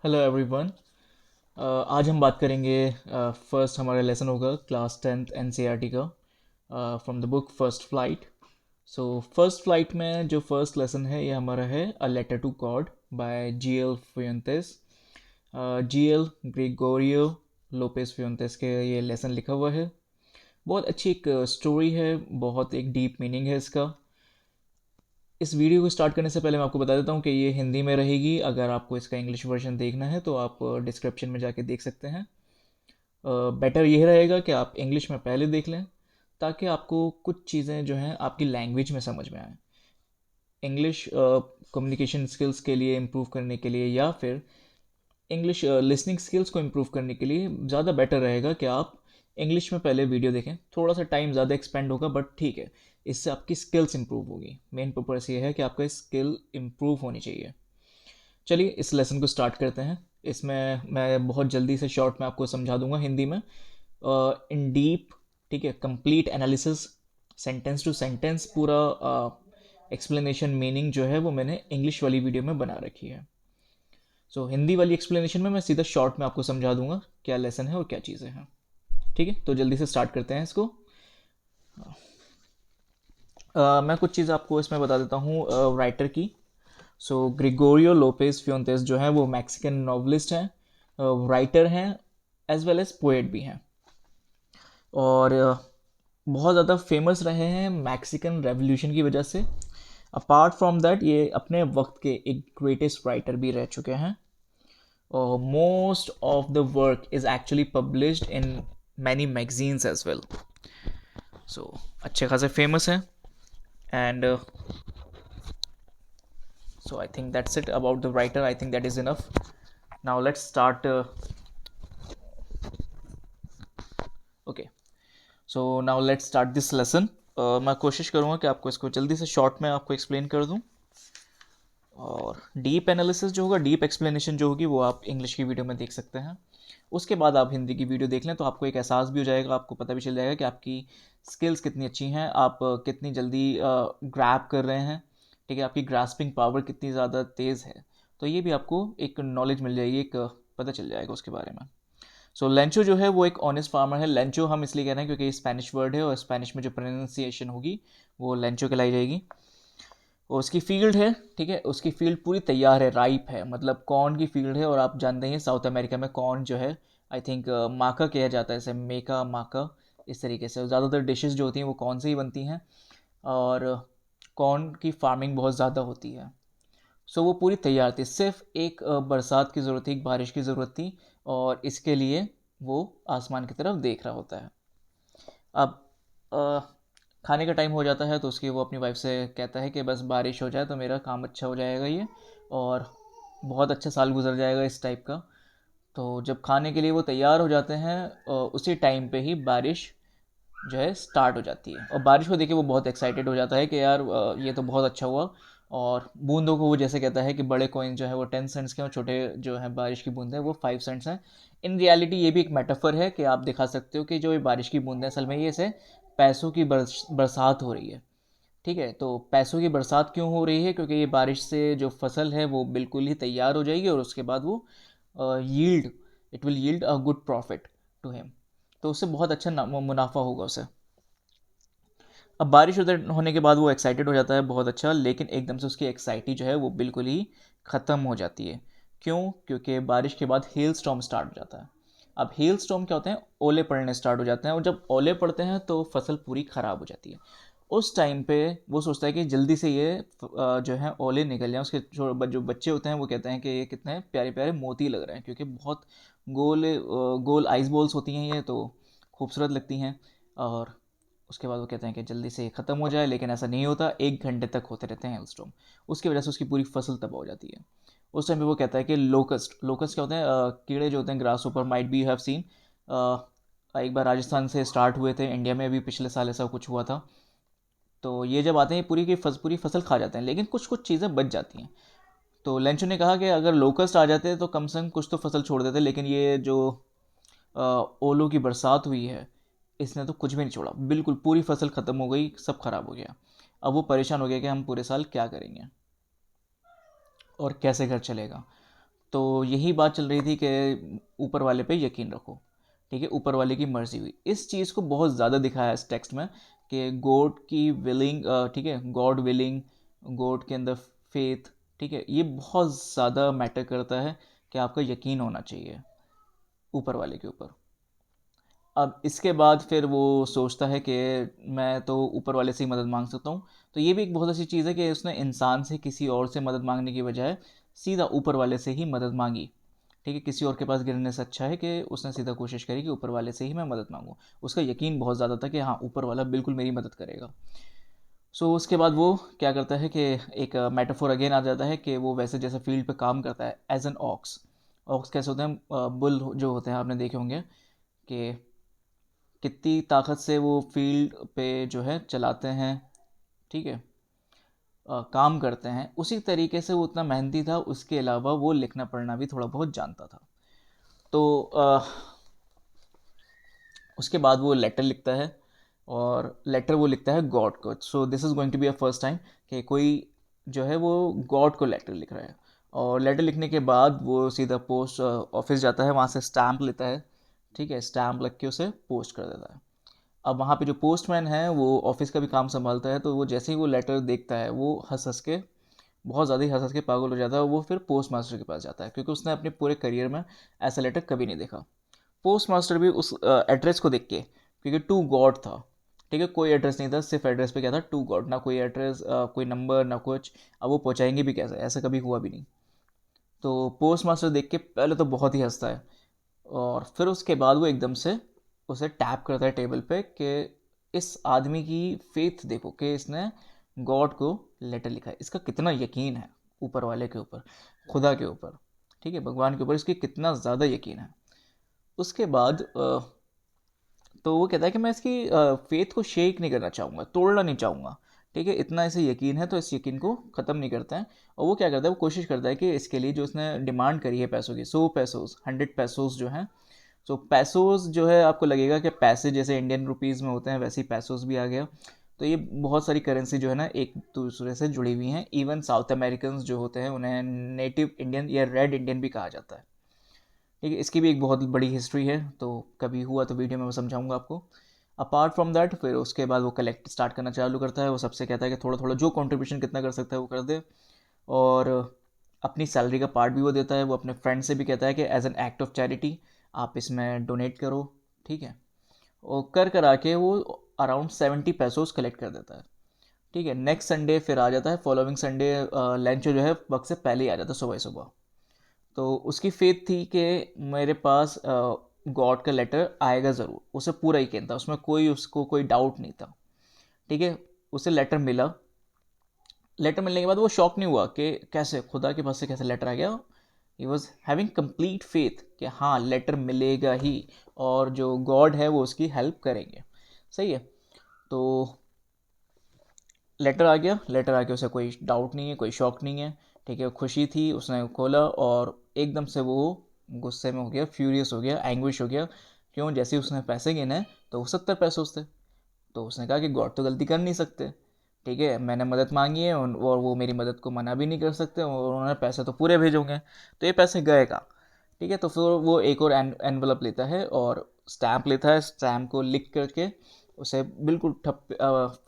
Hello everyone. आज हम बात करेंगे। फर्स्ट हमारा लेसन होगा क्लास 10th एनसीईआरटी का, from the book first flight. So first flight में जो फर्स्ट लेसन है ये हमारा है a letter to God by G L Fuentes. G L Gregorio Lopez Fuentes के ये लेसन लिखा हुआ है। बहुत अच्छी एक स्टोरी है, बहुत एक डीप मीनिंग है इसका। इस वीडियो को स्टार्ट करने से पहले मैं आपको बता देता हूँ कि ये हिंदी में रहेगी। अगर आपको इसका इंग्लिश वर्जन देखना है तो आप डिस्क्रिप्शन में जाके देख सकते हैं। बेटर यही रहेगा कि आप इंग्लिश में पहले देख लें, ताकि आपको कुछ चीज़ें जो हैं आपकी लैंग्वेज में समझ में आए। इंग्लिश कम्युनिकेशन स्किल्स के लिए इम्प्रूव करने के लिए, या फिर इंग्लिश लिसनिंग स्किल्स को इम्प्रूव करने के लिए ज़्यादा बेटर रहेगा कि आप इंग्लिश में पहले वीडियो देखें। थोड़ा सा टाइम ज़्यादा एक्सपेंड होगा बट ठीक है, इससे आपकी स्किल्स इंप्रूव होगी। मेन पर्पस ये है कि आपका स्किल इंप्रूव होनी चाहिए। चलिए इस लेसन को स्टार्ट करते हैं। इसमें मैं बहुत जल्दी से शॉर्ट में आपको समझा दूंगा हिंदी में, इन डीप। ठीक है, complete analysis, sentence to sentence पूरा एक्सप्लेनेशन मीनिंग जो है वो मैंने इंग्लिश वाली वीडियो में बना रखी है। हिंदी वाली एक्सप्लेनेशन में मैं सीधा शॉर्ट में आपको समझा दूंगा क्या लेसन है और क्या चीज़ें हैं। ठीक है, तो जल्दी से स्टार्ट करते हैं इसको। मैं कुछ चीज़ आपको इसमें बता देता हूँ राइटर की। ग्रिगोरियो लोपेस फ्योंतेस जो है वो मैक्सिकन नॉवलिस्ट हैं, राइटर हैं, एज वेल एज पोएट भी हैं। और बहुत ज़्यादा फेमस रहे हैं मैक्सिकन रेवोल्यूशन की वजह से। अपार्ट फ्रॉम दैट ये अपने वक्त के एक ग्रेटेस्ट राइटर भी रह चुके हैं। Most of the work is actually published in many magazines as well. अच्छे खासे फेमस हैं। And I think that's it about the writer. I think that is enough. Now let's start. Okay, so now let's start this lesson. मैं कोशिश करूँगा कि आपको इसको जल्दी से शॉर्ट में आपको एक्सप्लेन कर दूँ। और डीप एनालिसिस जो होगा, डीप एक्सप्लेनेशन जो होगी, वो आप इंग्लिश की वीडियो में देख सकते हैं। उसके बाद आप हिंदी की वीडियो देख लें तो आपको एक एहसास भी हो जाएगा, आपको पता भी चल जाएगा कि आपकी स्किल्स कितनी अच्छी हैं, आप कितनी जल्दी ग्रैब कर रहे हैं। ठीक है, आपकी ग्रास्पिंग पावर कितनी ज़्यादा तेज़ है। तो ये भी आपको एक नॉलेज मिल जाएगी, एक पता चल जाएगा उसके बारे में। लेंचो जो है वो एक ऑनेस्ट फार्मर है। लेंचो हम इसलिए कह रहे हैं क्योंकि स्पेनिश वर्ड है, और स्पेनिश में जो प्रोनाउंसिएशन होगी वो लेंचो कहलाई जाएगी। और उसकी फील्ड है, ठीक है, उसकी फील्ड पूरी तैयार है, राइप है, मतलब कॉर्न की फील्ड है। और आप जानते हैं साउथ अमेरिका में कॉर्न जो है, आई थिंक माका किया जाता है, जैसे मेका माका, इस तरीके से ज़्यादातर डिशेस जो होती हैं वो कॉर्न से ही बनती हैं। और कॉर्न की फार्मिंग बहुत ज़्यादा होती है। वो पूरी तैयार थी, सिर्फ एक बरसात की ज़रूरत थी, एक बारिश की ज़रूरत थी। और इसके लिए वो आसमान की तरफ देख रहा होता है। अब अ, खाने का टाइम हो जाता है तो उसकी वो अपनी वाइफ से कहता है कि बस बारिश हो जाए तो मेरा काम अच्छा हो जाएगा ये, और बहुत अच्छा साल गुजर जाएगा इस टाइप का। तो जब खाने के लिए वो तैयार हो जाते हैं, उसी टाइम पे ही बारिश जो है स्टार्ट हो जाती है। और बारिश को देख के वो बहुत एक्साइटेड हो जाता है कि यार ये तो बहुत अच्छा हुआ। और बूंदों को वो जैसे कहता है कि बड़े कॉइन जो है वो 10 सेंट्स के, और छोटे जो है बारिश की बूंदें वो 5 सेंट्स हैं। इन रियलिटी ये भी एक मेटाफर है कि आप दिखा सकते हो कि जो ये बारिश की बूंदें असल में ये से पैसों की बरसात हो रही है। ठीक है, तो पैसों की बरसात क्यों हो रही है? क्योंकि ये बारिश से जो फसल है वो बिल्कुल ही तैयार हो जाएगी, और उसके बाद वो yield it will yield a good profit to him. तो उससे बहुत अच्छा मुनाफा होगा उसे। अब बारिश उधर होने के बाद वो एक्साइटेड हो जाता है, बहुत अच्छा, लेकिन एकदम से उसकी एक्साइटी जो है वो बिल्कुल ही ख़त्म हो जाती है। क्यों? क्योंकि बारिश के बाद हेल स्टॉर्म स्टार्ट हो जाता है। अब हेल स्टॉर्म क्या होते हैं? ओले पड़ने स्टार्ट हो जाते हैं, और जब ओले पड़ते हैं तो फसल पूरी ख़राब हो जाती है। उस टाइम पे वो सोचता है कि जल्दी से ये जो है ओले निकल जाएं। उसके जो बच्चे होते हैं वो कहते हैं कि ये कितने प्यारे प्यारे मोती लग रहे हैं, क्योंकि बहुत गोल आइस बॉल्स होती हैं ये, तो खूबसूरत लगती हैं। और उसके बाद वो कहते हैं कि जल्दी से ख़त्म हो जाए, लेकिन ऐसा नहीं होता, 1 घंटे तक होते रहते हैं हेलस्टॉर्म। उसकी वजह से उसकी पूरी फसल तबाह हो जाती है। उस टाइम पे वो कहता है कि लोकस्ट लोकस्ट क्या होते हैं? कीड़े जो होते हैं, ग्रास ऊपर, might be you have seen. एक बार राजस्थान से स्टार्ट हुए थे, इंडिया में भी पिछले साल ऐसा कुछ हुआ था। तो ये जब आते हैं पूरी फसल खा जाते हैं, लेकिन कुछ कुछ चीज़ें बच जाती हैं। तो लेंचो ने कहा कि अगर लोकस्ट आ जाते तो कम से कम कुछ तो फसल छोड़ देते, लेकिन ये जो ओलों की बरसात हुई है इसने तो कुछ भी नहीं छोड़ा, बिल्कुल पूरी फसल ख़त्म हो गई, सब खराब हो गया। अब वो परेशान हो गया कि हम पूरे साल क्या करेंगे और कैसे घर चलेगा। तो यही बात चल रही थी कि ऊपर वाले पे यकीन रखो, ठीक है, ऊपर वाले की मर्जी हुई। इस चीज़ को बहुत ज़्यादा दिखाया है इस टेक्स्ट में कि गॉड की विलिंग, ठीक है, गॉड विलिंग, गॉड के अंदर फेथ, ठीक है, ये बहुत ज़्यादा मैटर करता है कि आपका यकीन होना चाहिए ऊपर वाले के ऊपर। अब इसके बाद फिर वो सोचता है कि मैं तो ऊपर वाले से ही मदद मांग सकता हूँ। तो ये भी एक बहुत अच्छी चीज़ है कि उसने इंसान से किसी और से मदद मांगने की बजाय सीधा ऊपर वाले से ही मदद मांगी, ठीक है। किसी और के पास गिरने से अच्छा है कि उसने सीधा कोशिश करी कि ऊपर वाले से ही मैं मदद मांगूँ। उसका यकीन बहुत ज़्यादा था कि हाँ, ऊपर वाला बिल्कुल मेरी मदद करेगा। सो उसके बाद वो क्या करता है कि एक मेटाफोर अगेन आ जाता है कि वो वैसे जैसे फील्ड पे काम करता है एज एन ऑक्स। ऑक्स कैसे होते हैं, बुल जो होते हैं, आपने देखे होंगे कि कितनी ताकत से वो फील्ड पे जो है चलाते हैं, ठीक है, काम करते हैं। उसी तरीके से वो उतना मेहनती था, उसके अलावा वो लिखना पढ़ना भी थोड़ा बहुत जानता था। तो उसके बाद वो लेटर लिखता है, और लेटर वो लिखता है गॉड को। So this is going to be a first time कि कोई जो है वो गॉड को लेटर लिख रहा है। और लेटर लिखने के बाद वो सीधा पोस्ट ऑफिस जाता है, वहाँ से स्टैम्प लेता है, ठीक है, स्टैम्प लग के उसे पोस्ट कर देता है। अब वहाँ पे जो पोस्टमैन है वो ऑफिस का भी काम संभालता है, तो वो जैसे ही वो लेटर देखता है वो हंस हंस के, बहुत ज़्यादा ही हंस हंस के पागल हो जाता है। वो फिर पोस्ट मास्टर के पास जाता है, क्योंकि उसने अपने पूरे करियर में ऐसा लेटर कभी नहीं देखा। पोस्ट मास्टर भी उस एड्रेस को देख के, क्योंकि टू गॉड था, ठीक है, कोई एड्रेस नहीं था, सिर्फ एड्रेस पे क्या था, टू गॉड, ना कोई एड्रेस, कोई नंबर, ना कुछ। अब वो पहुँचाएंगे भी कैसे, ऐसा कभी हुआ भी नहीं। तो पोस्ट मास्टर देख के पहले तो बहुत ही हंसता है, और फिर उसके बाद वो एकदम से उसे टैप करता है टेबल पे कि इस आदमी की फेथ देखो कि इसने गॉड को लेटर लिखा है, इसका कितना यकीन है ऊपर वाले के ऊपर, खुदा के ऊपर, ठीक है, भगवान के ऊपर इसकी कितना ज़्यादा यकीन है। उसके बाद तो वो कहता है कि मैं इसकी फेथ को शेक नहीं करना चाहूँगा, तोड़ना नहीं चाहूँगा, ठीक है, इतना इसे यकीन है तो इस यकीन को ख़त्म नहीं करता है। और वो क्या करता है, वो कोशिश करता है कि इसके लिए जो उसने डिमांड करी है पैसों की, 100 पैसोस, 100 पैसोस जो हैं। सो पैसोस जो है, आपको लगेगा कि पैसे जैसे इंडियन रुपीज़ में होते हैं वैसे ही पैसोस भी आ गया। तो ये बहुत सारी करेंसी जो है ना एक दूसरे से जुड़ी हुई हैं। इवन साउथ अमेरिकन जो होते हैं उन्हें नेटिव इंडियन या रेड इंडियन भी कहा जाता है, ठीक है। इसकी भी एक बहुत बड़ी हिस्ट्री है, तो कभी हुआ तो वीडियो में मैं समझाऊंगा आपको। अपार्ट फ्रॉम दैट फिर उसके बाद वो कलेक्ट स्टार्ट करना चालू करता है। वो सबसे कहता है कि थोड़ा थोड़ा जो कंट्रीब्यूशन कितना कर सकता है वो कर दे, और अपनी सैलरी का पार्ट भी वो देता है। वो अपने फ्रेंड से भी कहता है कि as an act of charity आप इसमें डोनेट करो, ठीक है। और कर कर आके वो अराउंड 70 पैसोस कलेक्ट कर देता है, ठीक है। नेक्स्ट संडे फिर आ जाता है, फॉलोइंग संडे लंच जो है वक्त से पहले ही आ जाता है, सुबह सुबह। तो उसकी फेथ थी कि मेरे पास गॉड का लेटर आएगा ज़रूर, उसे पूरा यकीन था, उसमें कोई उसको कोई डाउट नहीं था, ठीक है। उसे लेटर मिला। लेटर मिलने के बाद वो शॉक नहीं हुआ कि कैसे खुदा के पास से कैसे लेटर आ गया। He was having complete faith कि हाँ लेटर मिलेगा ही, और जो गॉड है वो उसकी हेल्प करेंगे, सही है। तो लेटर आ गया, लेटर आके उसे कोई डाउट नहीं है, कोई शौक नहीं है, ठीक है, खुशी थी। उसने खोला और एकदम से वो गुस्से में हो गया, फ्यूरियस हो गया, एंग्विश हो गया। क्यों? जैसे ही उसने पैसे गिने तो वो 70 पैसे उससे। तो उसने कहा कि गॉड तो गलती कर नहीं सकते, ठीक है, मैंने मदद मांगी है और वो मेरी मदद को मना भी नहीं कर सकते, और उन्होंने पैसे तो पूरे भेजोगे, तो ये पैसे गए कहाँ, ठीक है। तो फिर वो एक और एनवलप लेता है और स्टैम्प लेता है, स्टैम्प को लिख करके उसे बिल्कुल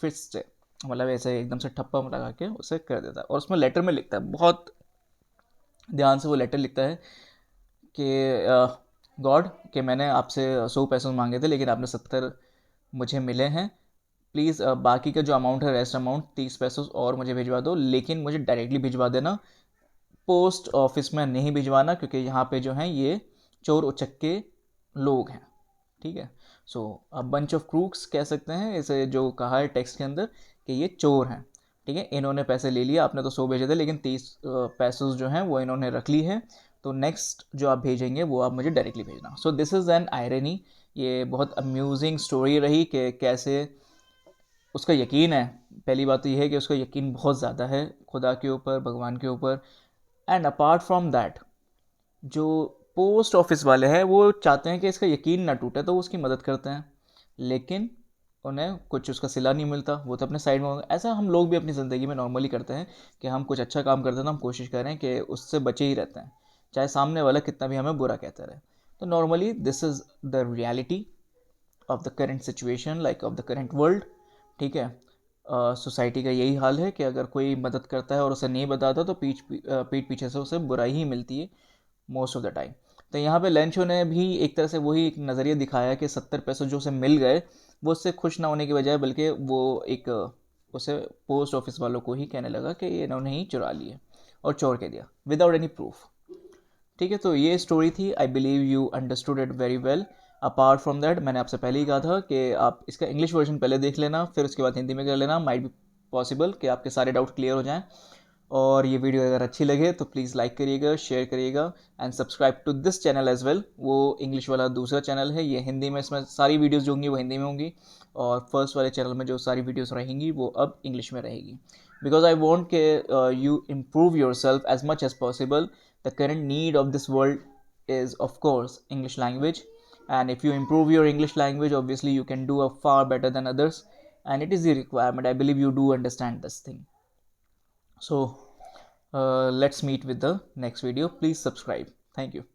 फिस्ट से, मतलब ऐसे एकदम से ठप्पा लगा के उसे कर देता है। और उसमें लेटर में लिखता है, बहुत ध्यान से वो लेटर लिखता है कि गॉड, कि मैंने आपसे 100 पैसे मांगे थे लेकिन आपने 70 मुझे मिले हैं। प्लीज़ बाकी का जो अमाउंट है, रेस्ट अमाउंट 30 पैसे और मुझे भिजवा दो, लेकिन मुझे डायरेक्टली भिजवा देना, पोस्ट ऑफिस में नहीं भिजवाना, क्योंकि यहाँ पे जो हैं ये चोर उचक्के लोग हैं, ठीक है। सो अ बंच ऑफ क्रूक्स कह सकते हैं इसे, जो कहा है टेक्स्ट के अंदर कि ये चोर हैं, ठीक है। इन्होंने पैसे ले लिया, आपने तो 100 भेजे थे लेकिन 30 पैसे जो हैं वो इन्होंने रख ली है, तो नेक्स्ट जो आप भेजेंगे वो आप मुझे डायरेक्टली भेजना। सो दिस इज़ एन आयरनी। ये बहुत अम्यूजिंग स्टोरी रही कि कैसे उसका यकीन है। पहली बात तो यह है कि उसका यकीन बहुत ज़्यादा है खुदा के ऊपर, भगवान के ऊपर। एंड अपार्ट फ्रॉम दैट, जो पोस्ट ऑफिस वाले हैं वो चाहते हैं कि इसका यकीन ना टूटे, तो वो उसकी मदद करते हैं, लेकिन उन्हें कुछ उसका सिला नहीं मिलता, वो तो अपने साइड में होगा। ऐसा हम लोग भी अपनी ज़िंदगी में नॉर्मली करते हैं कि हम कुछ अच्छा काम करते हैं तो हम कोशिश करें कि उससे बचे ही रहते हैं, चाहे सामने वाला कितना भी हमें बुरा कहता रहे। तो normally this is the reality of the current situation, like of the current world. ठीक है, सोसाइटी का यही हाल है कि अगर कोई मदद करता है और उसे नहीं बताता तो पीठ पीछे से उसे बुराई ही मिलती है मोस्ट ऑफ द टाइम। तो यहाँ पे लेंचो ने भी एक तरह से वही एक नज़रिया दिखाया कि 70 पैसे जो उसे मिल गए वो उससे खुश ना होने की बजाय बल्कि वो एक उसे पोस्ट ऑफिस वालों को ही कहने लगा कि ये इन्होंने ही चुरा लिए और चोर कह दिया विदाउट एनी प्रूफ। ठीक है, तो ये स्टोरी थी। I believe you understood it very well. Apart from that मैंने आपसे पहले ही कहा था कि आप इसका इंग्लिश वर्जन पहले देख लेना, फिर उसके बाद हिंदी में कर लेना। माइट बी पॉसिबल कि आपके सारे डाउट क्लियर हो जाएं। और ये वीडियो अगर अच्छी लगे तो प्लीज़ लाइक करिएगा, शेयर करिएगा and subscribe to this channel as well. वो इंग्लिश वाला दूसरा चैनल है, ये हिंदी में, इसमें सारी वीडियोस जो होंगी वो हिंदी में होंगी, और फर्स्ट वाले चैनल में जो सारी वीडियोस रहेंगी वो अब इंग्लिश में रहेगी। बिकॉज आई वॉन्ट के you improve yourself as much as possible. The current need of this world is of course English language, and if you improve your English language obviously you can do a far better than others, and it is the requirement. I believe you do understand this thing. So let's meet with the next video. Please subscribe. Thank you.